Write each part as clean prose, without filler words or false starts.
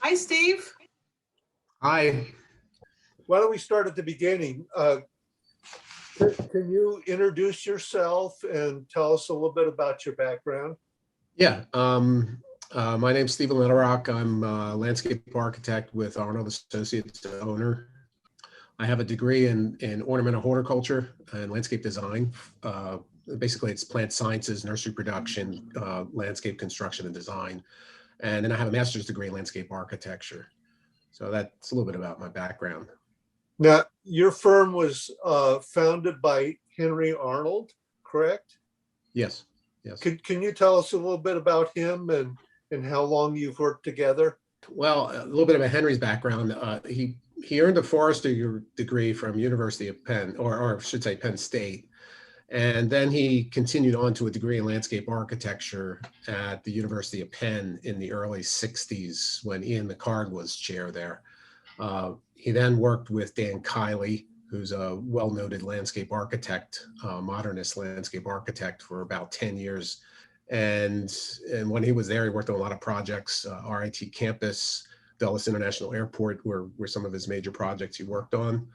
Hi, Steve. Hi. Why don't we start at the beginning? Can you introduce yourself and tell us a little bit about your background? Yeah. My name's Stephen Lederach. I'm a landscape architect with Arnold Associates owner. I have a degree in ornamental horticulture and landscape design. Basically, it's plant sciences, nursery production, landscape construction and design. And then I have a master's degree in landscape architecture. So that's a little bit about my background. Now, your firm was founded by Henry Arnold, correct? Yes. Yes. Can you tell us a little bit about him and how long you've worked together? Well, a little bit about Henry's background. He earned a forestry degree from University of Penn, or I should say Penn State. And then he continued on to a degree in landscape architecture at the University of Penn in the early 60s when Ian McCard was chair there. He then worked with Dan Kiley, who's a well-noted landscape architect, modernist landscape architect for about 10 years. And when he was there, he worked on a lot of projects, RIT Campus, Dulles International Airport were some of his major projects he worked on.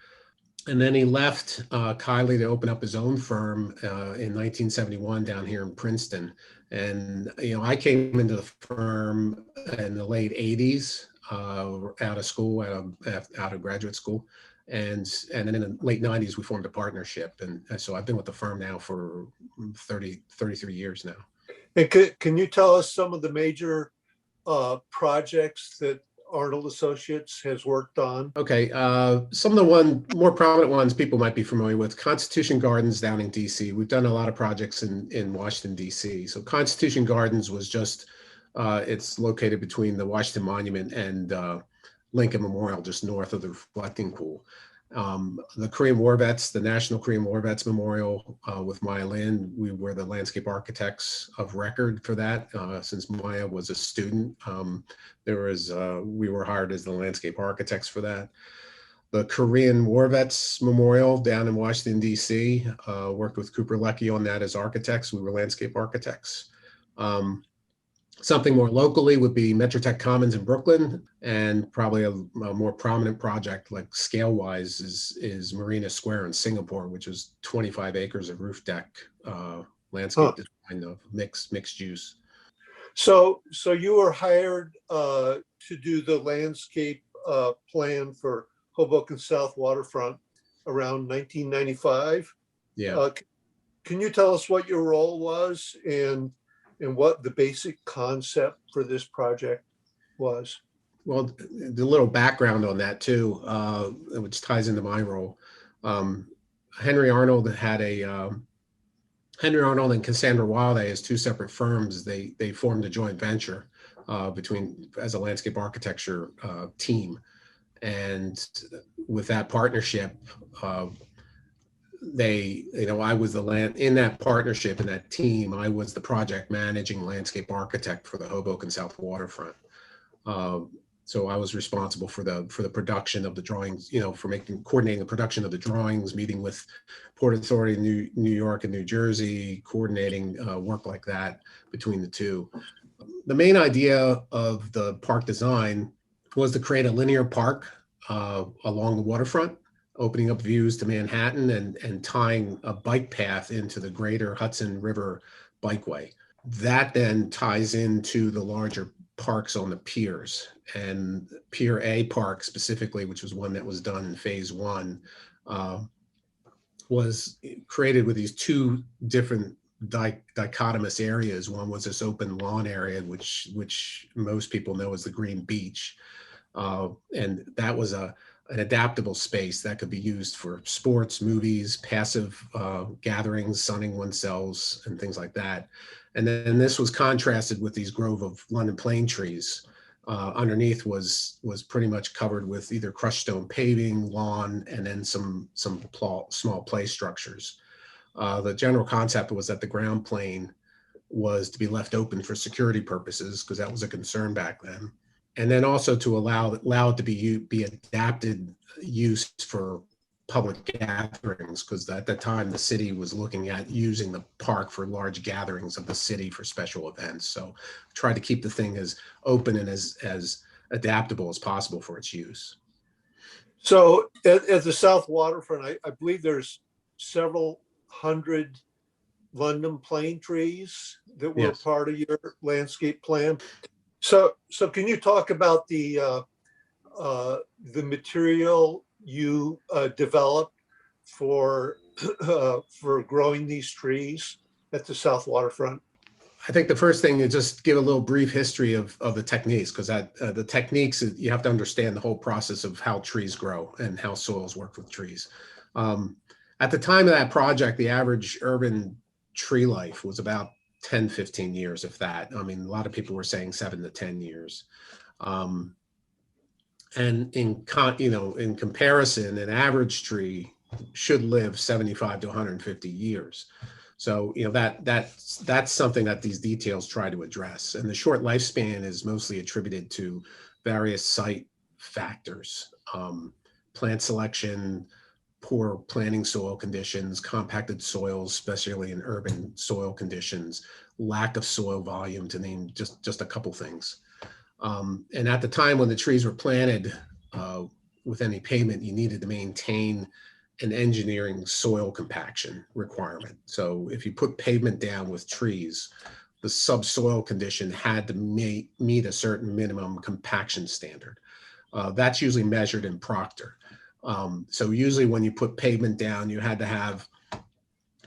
And then he left Kiley to open up his own firm in 1971 down here in Princeton. And, I came into the firm in the late 80s, out of school, out of graduate school. And then in the late 90s, we formed a partnership. And so I've been with the firm now for 33 years now. And can you tell us some of the major projects that Arnold Associates has worked on? Okay, some of the more prominent ones people might be familiar with, Constitution Gardens down in DC. We've done a lot of projects in Washington, DC. So Constitution Gardens was just, it's located between the Washington Monument and Lincoln Memorial, just north of the reflecting pool. The Korean War Vets, the National Korean War Vets Memorial with Maya Lin, we were the landscape architects of record for that. Since Maya was a student, we were hired as the landscape architects for that. The Korean War Vets Memorial down in Washington, D.C., worked with Cooper Lecky on that as architects. We were landscape architects. Something more locally would be Metrotech Commons in Brooklyn, and probably a more prominent project, like scale-wise, is Marina Square in Singapore, which is 25 acres of roof deck landscape design of mixed use. So you were hired to do the landscape plan for Hoboken South Waterfront around 1995. Yeah. Can you tell us what your role was and what the basic concept for this project was? Well, the little background on that too, which ties into my role. Henry Arnold and Cassandra Wilde as two separate firms. They formed a joint venture as a landscape architecture team, and with that partnership, I was in that partnership, in that team, I was the project managing landscape architect for the Hoboken South Waterfront. So I was responsible for the production of the drawings, coordinating the production of the drawings, meeting with Port Authority New York and New Jersey, coordinating work like that between the two. The main idea of the park design was to create a linear park along the waterfront, opening up views to Manhattan and tying a bike path into the greater Hudson River bikeway. That then ties into the larger parks on the piers, and Pier A Park specifically, which was one that was done in phase one, was created with these two different dichotomous areas. One was this open lawn area, which most people know as the Green Beach. And that was an adaptable space that could be used for sports, movies, passive gatherings, sunning oneself, and things like that. And then this was contrasted with these grove of London plane trees. Underneath was pretty much covered with either crushed stone paving, lawn, and then some small play structures. The general concept was that the ground plane was to be left open for security purposes, because that was a concern back then. And then also to allow it to be adapted use for public gatherings, because at that time the city was looking at using the park for large gatherings of the city for special events. So tried to keep the thing as open and as adaptable as possible for its use. So at the South Waterfront, I believe there's several hundred London plane trees that were Yes. part of your landscape plan. So can you talk about the material you developed for growing these trees at the South Waterfront? I think the first thing is just give a little brief history of the techniques, because the techniques, you have to understand the whole process of how trees grow and how soils work with trees. At the time of that project, the average urban tree life was about 10, 15 years, if that. I mean, a lot of people were saying 7 to 10 years. And in comparison, an average tree should live 75 to 150 years. So, that's something that these details try to address. And the short lifespan is mostly attributed to various site factors, plant selection, poor planting soil conditions, compacted soils, especially in urban soil conditions, lack of soil volume, to name just a couple things. And at the time when the trees were planted with any pavement, you needed to maintain an engineering soil compaction requirement. So if you put pavement down with trees, the subsoil condition had to meet a certain minimum compaction standard. That's usually measured in Proctor. So usually when you put pavement down, you had to have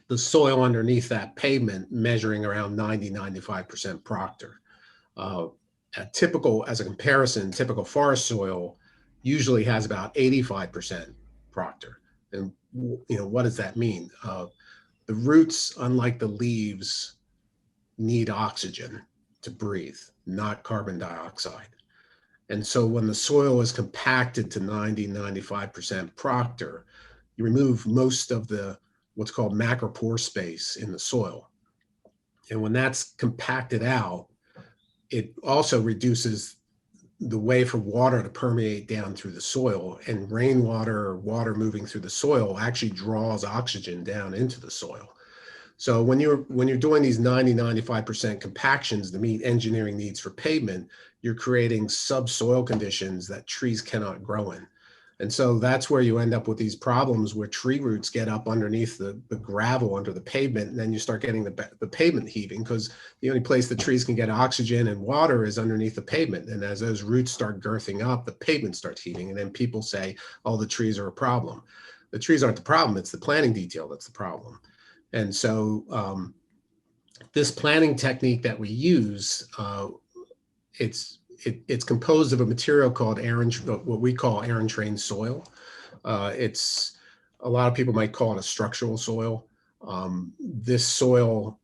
the soil underneath that pavement measuring around 90-95% Proctor. As a comparison, typical forest soil usually has about 85% Proctor. And what does that mean? The roots, unlike the leaves, need oxygen to breathe, not carbon dioxide. And so when the soil is compacted to 90-95% Proctor, you remove most of the what's called macropore space in the soil. And when that's compacted out, it also reduces the way for water to permeate down through the soil, and rainwater or water moving through the soil actually draws oxygen down into the soil. So when you're doing these 90-95% compactions to meet engineering needs for pavement, you're creating subsoil conditions that trees cannot grow in. And so that's where you end up with these problems where tree roots get up underneath the gravel under the pavement, and then you start getting the pavement heaving, because the only place the trees can get oxygen and water is underneath the pavement. And as those roots start girthing up, the pavement starts heaving. And then people say, oh, the trees are a problem. The trees aren't the problem. It's the planting detail that's the problem. And so this planting technique that we use, it's composed of a material called what we call Entrained Soil. It's a lot of people might call it a structural soil. This soil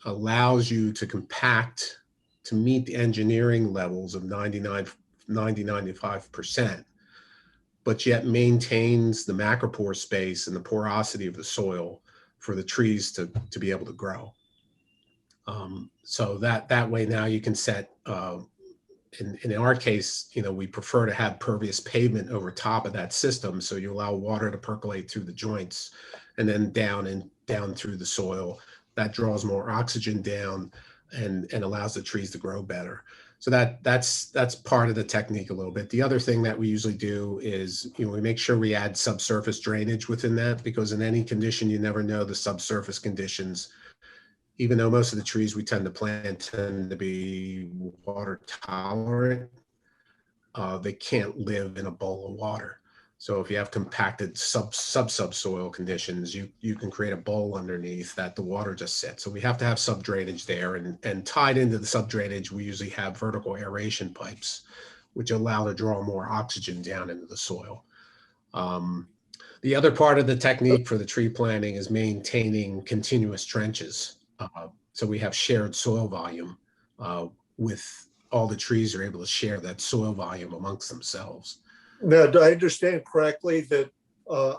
allows you to compact to meet the engineering levels of 90-95%, but yet maintains the macropore space and the porosity of the soil for the trees to be able to grow. So that way now you can set, in our case, we prefer to have pervious pavement over top of that system, so you allow water to percolate through the joints and then down through the soil. That draws more oxygen down and allows the trees to grow better. So that's part of the technique a little bit. The other thing that we usually do is, we make sure we add subsurface drainage within that, because in any condition, you never know the subsurface conditions. Even though most of the trees we tend to plant tend to be water tolerant, they can't live in a bowl of water. So if you have compacted subsoil conditions, you can create a bowl underneath that the water just sits. So we have to have sub drainage there, and tied into the sub drainage, we usually have vertical aeration pipes, which allow to draw more oxygen down into the soil. The other part of the technique for the tree planting is maintaining continuous trenches. So we have shared soil volume with all the trees are able to share that soil volume amongst themselves. Now, do I understand correctly that on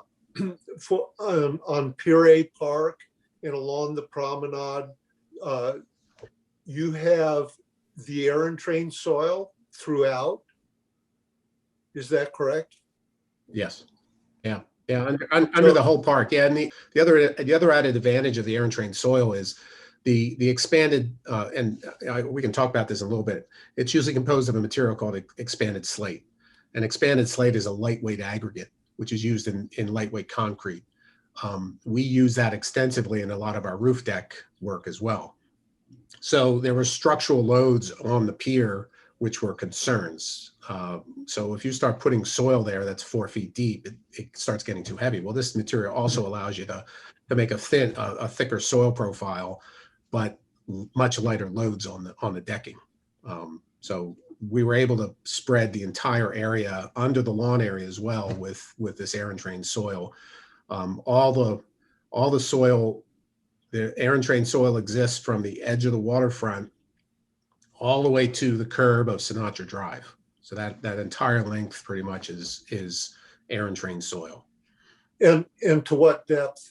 Puree Park and along the promenade, you have the Entrained Soil throughout? Is that correct? Yes. Yeah. Yeah. Under the whole park. Yeah. And the other added advantage of the Entrained Soil is The expanded, we can talk about this in a little bit, it's usually composed of a material called expanded slate. And expanded slate is a lightweight aggregate, which is used in lightweight concrete. We use that extensively in a lot of our roof deck work as well. So there were structural loads on the pier, which were concerns. So if you start putting soil there that's 4 feet deep, it starts getting too heavy. Well, this material also allows you to make a thicker soil profile, but much lighter loads on the decking. So we were able to spread the entire area under the lawn area as well with this air entrained soil. All the soil, the air entrained soil exists from the edge of the waterfront all the way to the curb of Sinatra Drive. So that entire length pretty much is air entrained soil. And to what depth?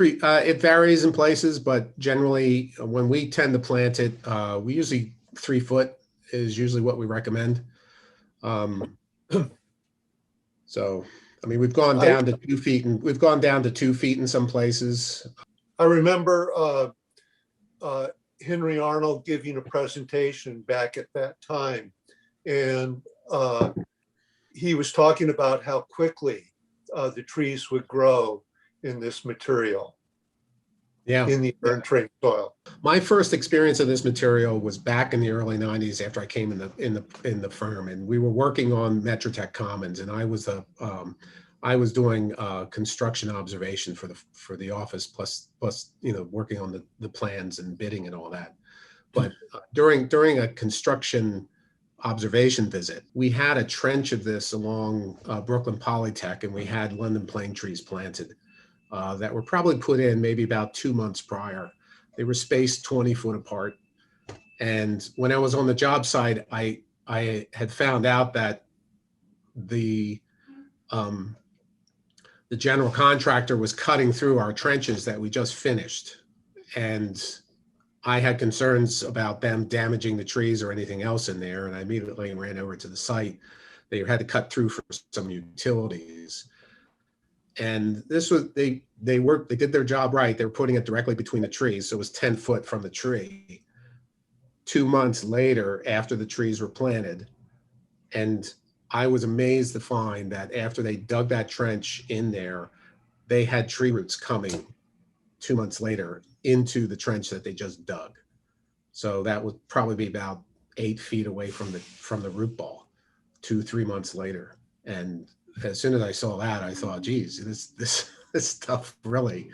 It varies in places, but generally when we tend to plant it, we usually 3 foot is usually what we recommend. So, I mean, we've gone down to 2 feet, and we've gone down to 2 feet in some places. I remember Henry Arnold giving a presentation back at that time, and he was talking about how quickly the trees would grow in this material. Yeah, in the entrained soil. My first experience of this material was back in the early '90s after I came in the firm, and we were working on Metrotech Commons, and I was doing construction observation for the office, plus working on the plans and bidding and all that. But during a construction observation visit, we had a trench of this along Brooklyn Polytech, and we had London plane trees planted that were probably put in maybe about 2 months prior. They were spaced 20 foot apart. And when I was on the job site, I had found out that the general contractor was cutting through our trenches that we just finished. And I had concerns about them damaging the trees or anything else in there. And I immediately ran over to the site. They had to cut through for some utilities. And this was, they did their job right. They were putting it directly between the trees. So it was 10 foot from the tree. 2 months later, after the trees were planted, and I was amazed to find that after they dug that trench in there, they had tree roots coming 2 months later into the trench that they just dug. So that would probably be about 8 feet away from the root ball 2-3 months later. And as soon as I saw that, I thought, geez, this stuff really,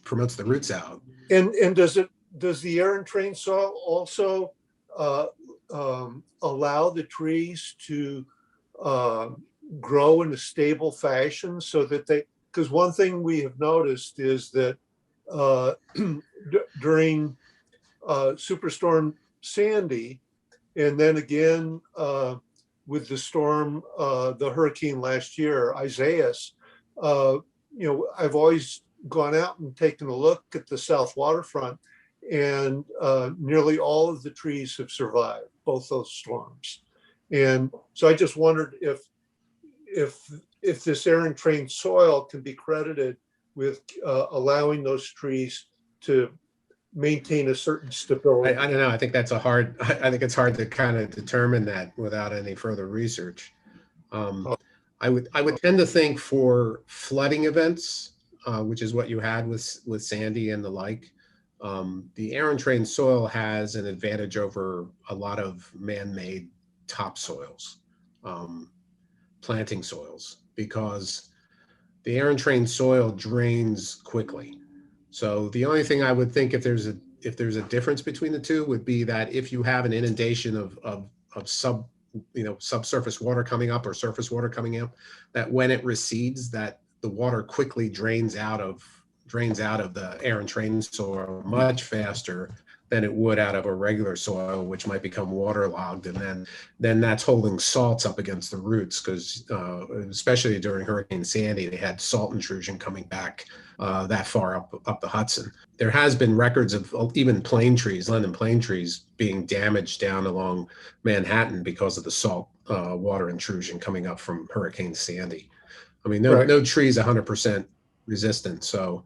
promotes the roots out. And does the air entrained soil also allow the trees to grow in a stable fashion so that because one thing we have noticed is that during Superstorm Sandy, and then again with the storm, the hurricane last year, Isaias, I've always gone out and taken a look at the South Waterfront, and nearly all of the trees have survived both those storms. And so I just wondered if this air entrained soil can be credited with allowing those trees to maintain a certain stability. I don't know. I think it's hard to kind of determine that without any further research. I would tend to think for flooding events, which is what you had with Sandy and the like, the air entrained soil has an advantage over a lot of man-made topsoils, planting soils, because the air entrained soil drains quickly. So the only thing I would think if there's a difference between the two would be that if you have an inundation of subsurface water coming up or surface water coming up, that when it recedes, that the water quickly drains out of the air entrained soil much faster than it would out of a regular soil, which might become waterlogged, and then that's holding salts up against the roots, because especially during Hurricane Sandy, they had salt intrusion coming back that far up the Hudson. There has been records of even plane trees, London plane trees, being damaged down along Manhattan because of the salt water intrusion coming up from Hurricane Sandy. I mean, no tree's 100% resistant. So,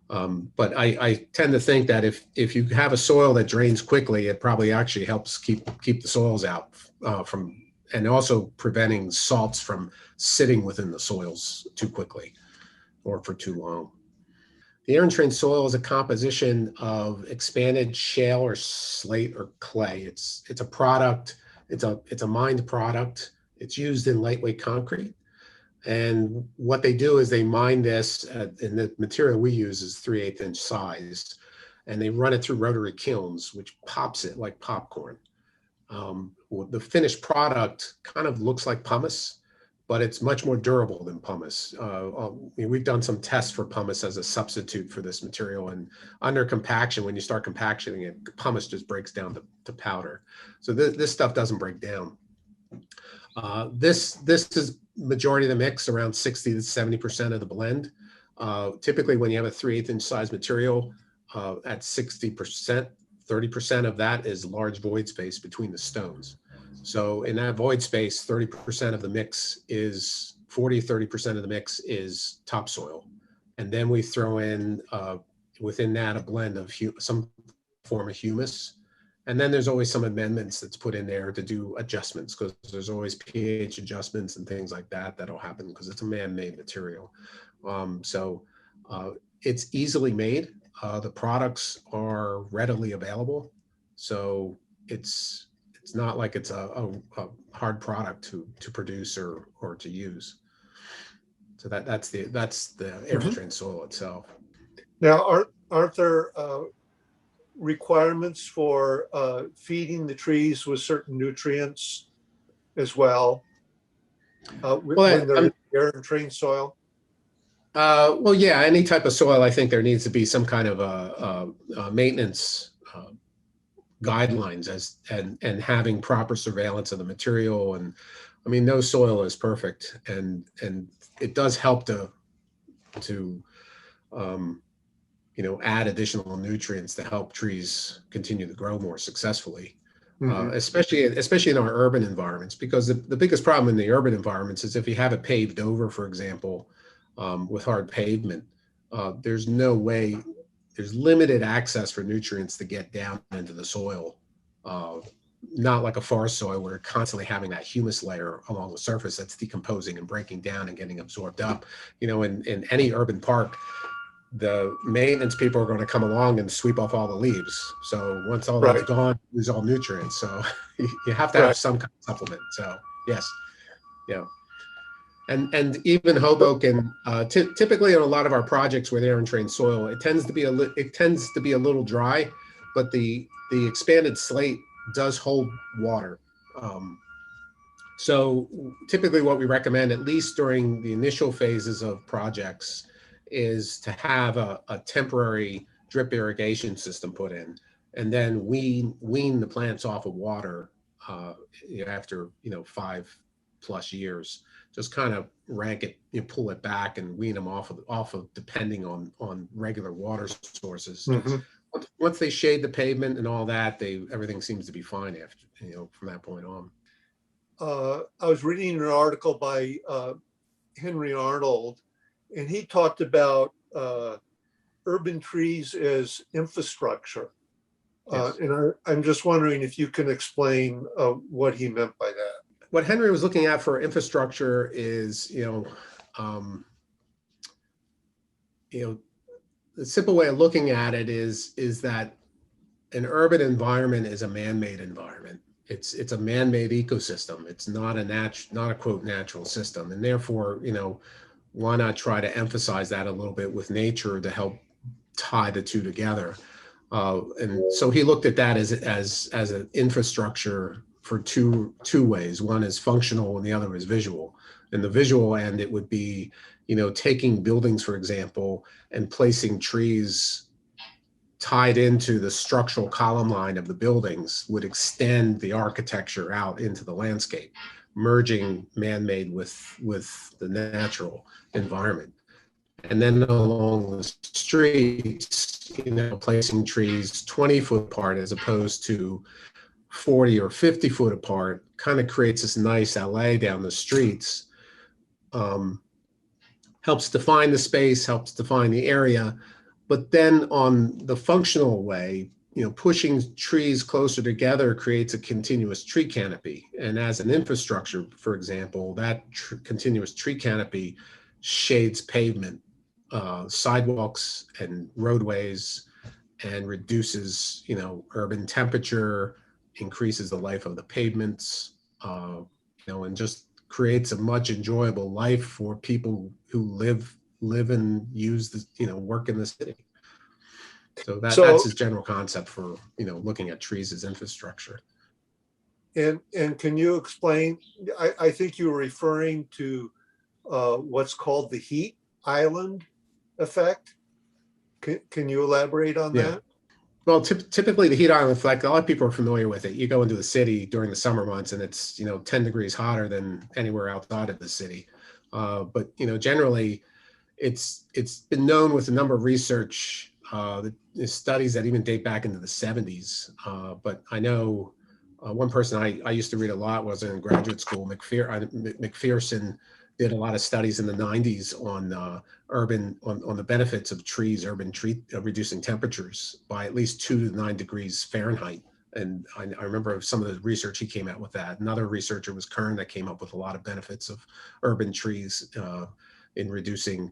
but I tend to think that if you have a soil that drains quickly, it probably actually helps keep the soils out from, and also preventing salts from sitting within the soils too quickly or for too long. The air-entrained soil is a composition of expanded shale or slate or clay. It's a product. It's a mined product. It's used in lightweight concrete. And what they do is they mine this, and the material we use is 3/8 inch sized, and they run it through rotary kilns, which pops it like popcorn. The finished product kind of looks like pumice, but it's much more durable than pumice. We've done some tests for pumice as a substitute for this material, and under compaction, when you start compactioning it, pumice just breaks down to powder. So this stuff doesn't break down. This is majority of the mix, around 60 to 70% of the blend. Typically, when you have a 3/8 inch size material, at 60%, 30% of that is large void space between the stones. So in that void space, 30% of the mix is 30% of the mix is topsoil. And then we throw in within that a blend of some form of humus. And then there's always some amendments that's put in there to do adjustments, because there's always pH adjustments and things like that that'll happen because it's a man-made material. So it's easily made. The products are readily available. So it's not like it's a hard product to produce or to use. So that's the air-entrained soil itself. Now, aren't there requirements for feeding the trees with certain nutrients as well when they're in air-entrained soil? Well, yeah, any type of soil, I think there needs to be some kind of a maintenance guidelines and having proper surveillance of the material. And I mean, no soil is perfect, and it does help to add additional nutrients to help trees continue to grow more successfully. Especially in our urban environments, because the biggest problem in the urban environments is if you have it paved over, for example, with hard pavement, there's no way, there's limited access for nutrients to get down into the soil. Not like a forest soil where you're constantly having that humus layer along the surface that's decomposing and breaking down and getting absorbed up. In any urban park, the maintenance people are going to come along and sweep off all the leaves. So once all that's gone, you lose all nutrients. So you have to have some kind of supplement. So yes, yeah. And even Hoboken, typically on a lot of our projects with air-entrained soil, it tends to be a little dry, but the expanded slate does hold water. So typically what we recommend, at least during the initial phases of projects, is to have a temporary drip irrigation system put in, and then wean the plants off of water after 5+ years. Just kind of rank it, pull it back, and wean them off of depending on regular water sources. Once they shade the pavement and all that, everything seems to be fine after from that point on. I was reading an article by Henry Arnold, and he talked about urban trees as infrastructure. Yes. And I'm just wondering if you can explain what he meant by that. What Henry was looking at for infrastructure is, the simple way of looking at it is that an urban environment is a man-made environment. It's a man-made ecosystem. It's not a quote natural system, and therefore, why not try to emphasize that a little bit with nature to help tie the two together? And so he looked at that as an infrastructure for two ways. One is functional and the other is visual. And the visual end, it would be, taking buildings, for example, and placing trees tied into the structural column line of the buildings would extend the architecture out into the landscape, merging man-made with the natural environment. And then along the streets, placing trees 20-foot apart as opposed to 40 or 50-foot apart kind of creates this nice alley down the streets. helps define the space, helps define the area. But then on the functional way, pushing trees closer together creates a continuous tree canopy. And as an infrastructure, for example, that continuous tree canopy shades pavement, sidewalks and roadways, and reduces, urban temperature, increases the life of the pavements, and just creates a much enjoyable life for people who live and use the, work in the city. So that's his general concept for, looking at trees as infrastructure. And can you explain, I think you were referring to what's called the heat island effect. Can you elaborate on that? Well, typically the heat island effect, a lot of people are familiar with it. You go into the city during the summer months and it's, 10 degrees hotter than anywhere outside of the city. But, generally it's been known with a number of research studies that even date back into the 70s. But I know one person I used to read a lot was in graduate school, McPherson did a lot of studies in the 90s on on the benefits of trees, reducing temperatures by at least 2 to 9 degrees Fahrenheit. And I remember some of the research he came out with that. Another researcher was Kern that came up with a lot of benefits of urban trees in reducing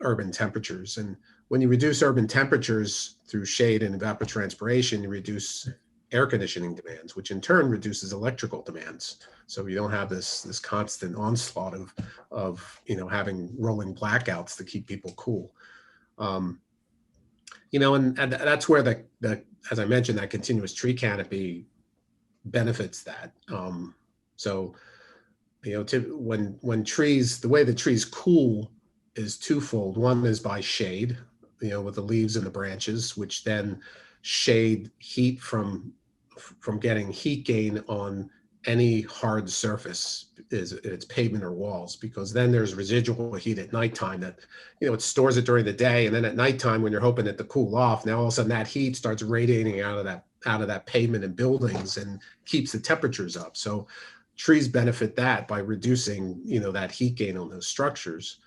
urban temperatures. And when you reduce urban temperatures through shade and evapotranspiration, you reduce air conditioning demands, which in turn reduces electrical demands. So you don't have this constant onslaught of having rolling blackouts to keep people cool. And that's where the as I mentioned, that continuous tree canopy benefits that. When trees, the way the trees cool is twofold. One is by shade, with the leaves and the branches, which then shade heat from getting heat gain on any hard surface, it's pavement or walls, because then there's residual heat at nighttime that, it stores it during the day. And then at nighttime, when you're hoping it to cool off, now all of a sudden that heat starts radiating out of that pavement and buildings and keeps the temperatures up. So trees benefit that by reducing, that heat gain on those structures.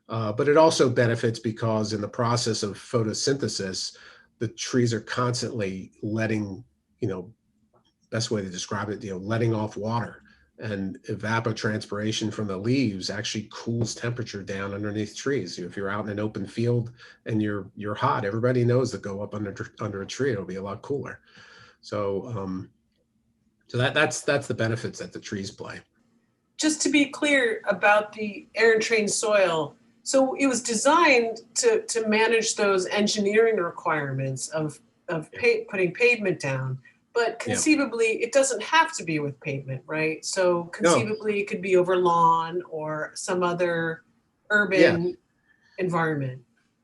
But it also benefits because in the process of photosynthesis, the trees are constantly letting, best way to describe it, letting off water, and evapotranspiration from the leaves actually cools temperature down underneath trees. If you're out in an open field and you're hot, everybody knows to go up under a tree, it'll be a lot cooler. So that's the benefits that the trees play. Just to be clear about the Entrained Soil, so it was designed to manage those engineering requirements of putting pavement down. But conceivably, it doesn't have to be with pavement, right? So conceivably, it could be over lawn or some other urban environment.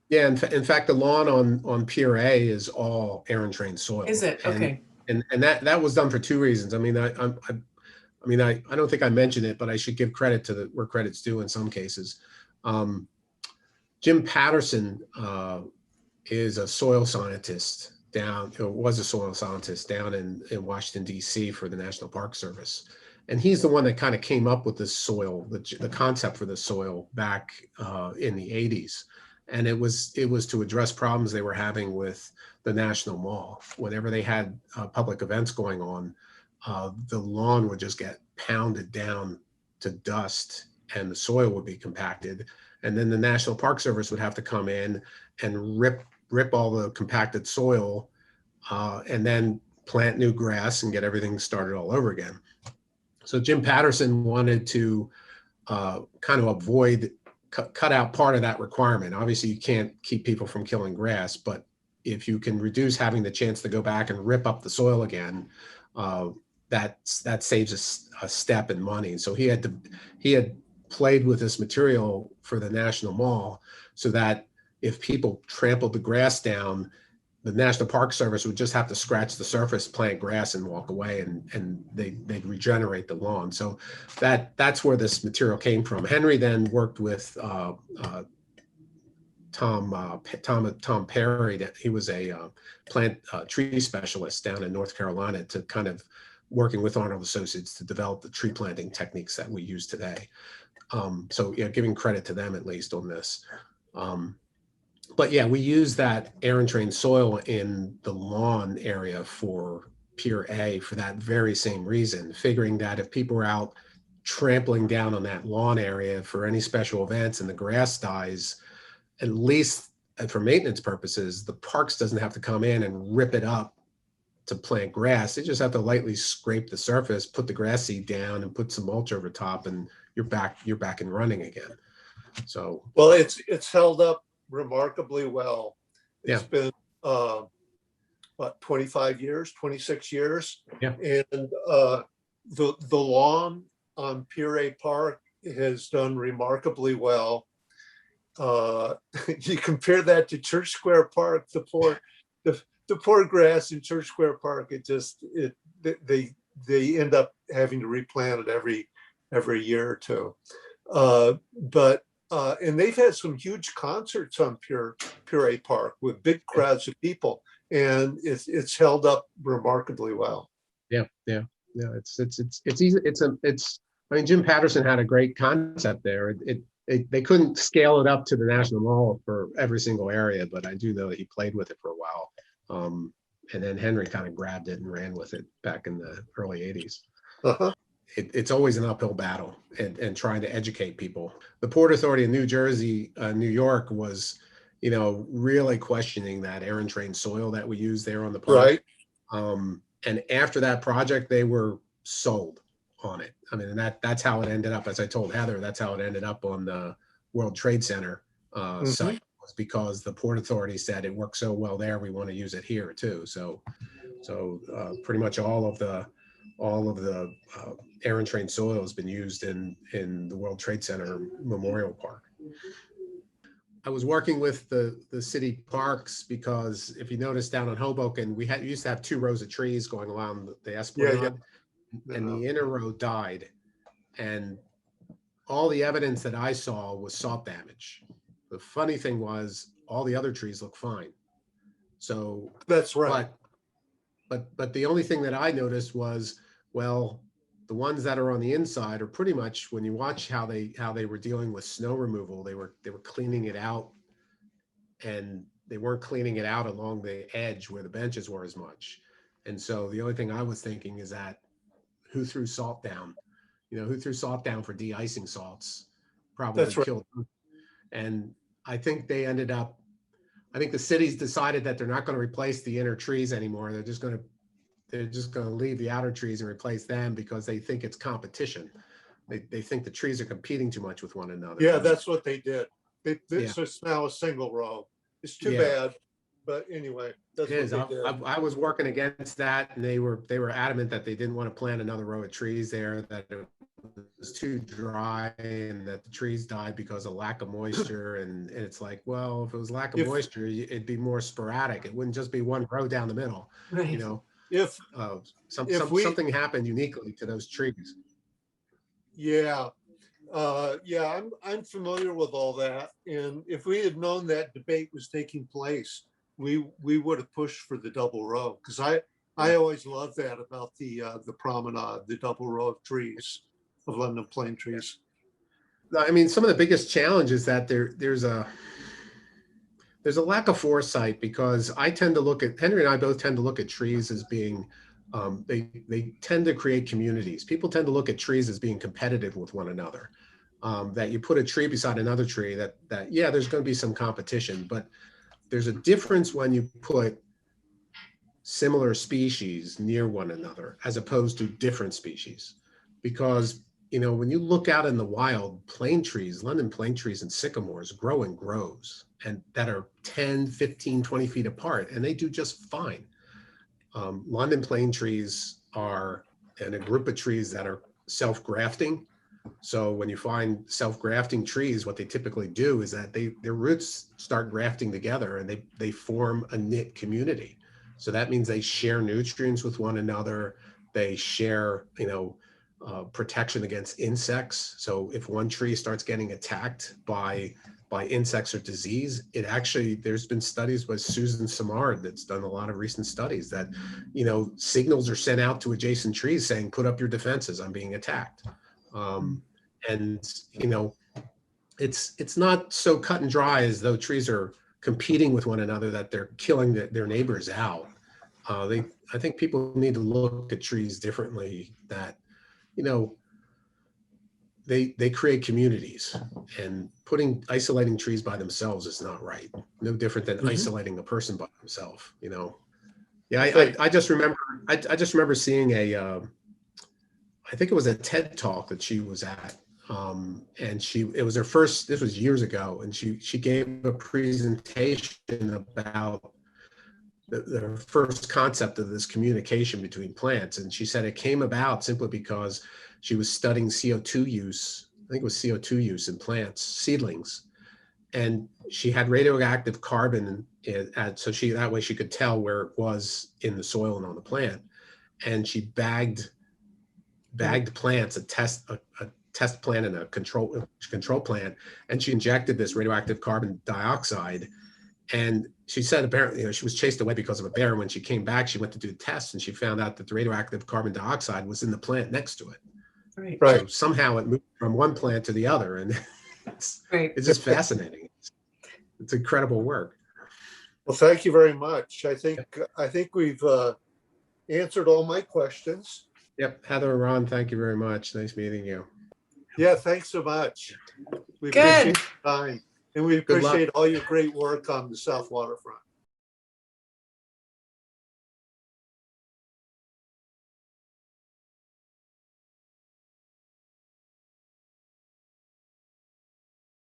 Yeah, in fact, the lawn on Pier A is all air-entrained soil. Is it? Okay. And that was done for two reasons. I mean, I don't think I mentioned it, but I should give credit to where credit's due in some cases. Jim Patterson is a soil scientist was a soil scientist down in Washington, D.C. for the National Park Service. And he's the one that kind of came up with this soil, the concept for the soil back in the 80s. And it was to address problems they were having with the National Mall. Whenever they had public events going on, the lawn would just get pounded down to dust and the soil would be compacted. And then the National Park Service would have to come in and rip all the compacted soil and then plant new grass and get everything started all over again. So Jim Patterson wanted to kind of cut out part of that requirement. Obviously, you can't keep people from killing grass, but if you can reduce having the chance to go back and rip up the soil again, that saves a step in money. So he had played with this material for the National Mall so that if people trampled the grass down, the National Park Service would just have to scratch the surface, plant grass, and walk away, and they'd regenerate the lawn. So that's where this material came from. Henry then worked with Tom Perry. He was a plant tree specialist down in North Carolina, to kind of working with Arnold Associates to develop the tree planting techniques that we use today. So yeah, giving credit to them at least on this. But yeah, we use that air entrained soil in the lawn area for Pier A for that very same reason, figuring that if people are out trampling down on that lawn area for any special events and the grass dies, at least for maintenance purposes, the parks doesn't have to come in and rip it up to plant grass. They just have to lightly scrape the surface, put the grass seed down and put some mulch over top, and you're back and running again. So well, it's held up remarkably well. It's yeah. been what, 25 years, 26 years. Yeah. And the lawn on Pier A Park has done remarkably well. You compare that to Church Square Park, the poor grass in Church Square Park, they end up having to replant it every year or two. And they've had some huge concerts on Pier A Park with big crowds of people, and it's held up remarkably well. Yeah. It's easy. I mean, Jim Patterson had a great concept there. They couldn't scale it up to the National Mall for every single area, but I do know that he played with it for a while. And then Henry kind of grabbed it and ran with it back in the early 80s. Uh-huh. It's always an uphill battle and trying to educate people. The Port Authority of New Jersey, New York was, really questioning that air entrained soil that we use there on the park. Right. And after that project, they were sold on it. I mean, and that's how it ended up. As I told Heather, that's how it ended up on the World Trade Center site, was because the Port Authority said it worked so well there, we want to use it here too. So pretty much all of the air entrained soil has been used in the World Trade Center Memorial Park. I was working with the city parks because if you notice down in Hoboken, we used to have 2 rows of trees going along the Esplanade, and the inner row died. And all the evidence that I saw was salt damage. The funny thing was all the other trees look fine. So that's right. But the only thing that I noticed was, well, the ones that are on the inside are pretty much, when you watch how they were dealing with snow removal, they were cleaning it out, and they weren't cleaning it out along the edge where the benches were as much. And so the only thing I was thinking is that who threw salt down? Who threw salt down for de-icing salts probably killed them. And I think the cities decided that they're not going to replace the inner trees anymore. They're just going to leave the outer trees and replace them because they think it's competition. They think the trees are competing too much with one another. Yeah, that's what they did. So it's now a single row. It's too bad, but anyway, that's what they did. I was working against that, and they were adamant that they didn't want to plant another row of trees there, that it was too dry and that the trees died because of lack of moisture. And it's like, well, if it was lack of moisture, it'd be more sporadic. It wouldn't just be one row down the middle. Right. If something happened uniquely to those trees. Yeah. I'm familiar with all that. And if we had known that debate was taking place, we would have pushed for the double row, because I always love that about the promenade, the double row of trees, of London plane trees. I mean, some of the biggest challenges that there's a lack of foresight, because Henry and I both tend to look at trees as being, they tend to create communities. People tend to look at trees as being competitive with one another. That you put a tree beside another tree, that there's going to be some competition, but there's a difference when you put similar species near one another as opposed to different species. Because when you look out in the wild, plane trees, London plane trees and sycamores grow in groves, and that are 10, 15, 20 feet apart, and they do just fine. London plane trees are in a group of trees that are self-grafting. So when you find self-grafting trees, what they typically do is that their roots start grafting together, and they form a knit community. So that means they share nutrients with one another. They share, protection against insects. So if one tree starts getting attacked by insects or disease, there's been studies by Susan Simard that's done a lot of recent studies that, signals are sent out to adjacent trees saying, put up your defenses, I'm being attacked. And, it's not so cut and dry as though trees are competing with one another, that they're killing their neighbors out. I think people need to look at trees differently, that, they create communities, and isolating trees by themselves is not right. No different than isolating a person by himself, Yeah, I just remember seeing I think it was a TED talk that she was at. And it was her first, this was years ago, and she gave a presentation about the first concept of this communication between plants. And she said it came about simply because she was studying CO2 use. I think it was CO2 use in plants, seedlings. And she had radioactive carbon, so that way she could tell where it was in the soil and on the plant. And she bagged plants, a test plant and a control plant, and she injected this radioactive carbon dioxide. And she said apparently, she was chased away because of a bear. When she came back, she went to do the test, and she found out that the radioactive carbon dioxide was in the plant next to it. Right. So somehow it moved from one plant to the other, and it's just fascinating. It's incredible work. Well, thank you very much. I think we've answered all my questions. Yep. Heather and Ron, thank you very much. Nice meeting you. Yeah, thanks so much. We Good. appreciate your time, and we appreciate all your great work on the South Waterfront.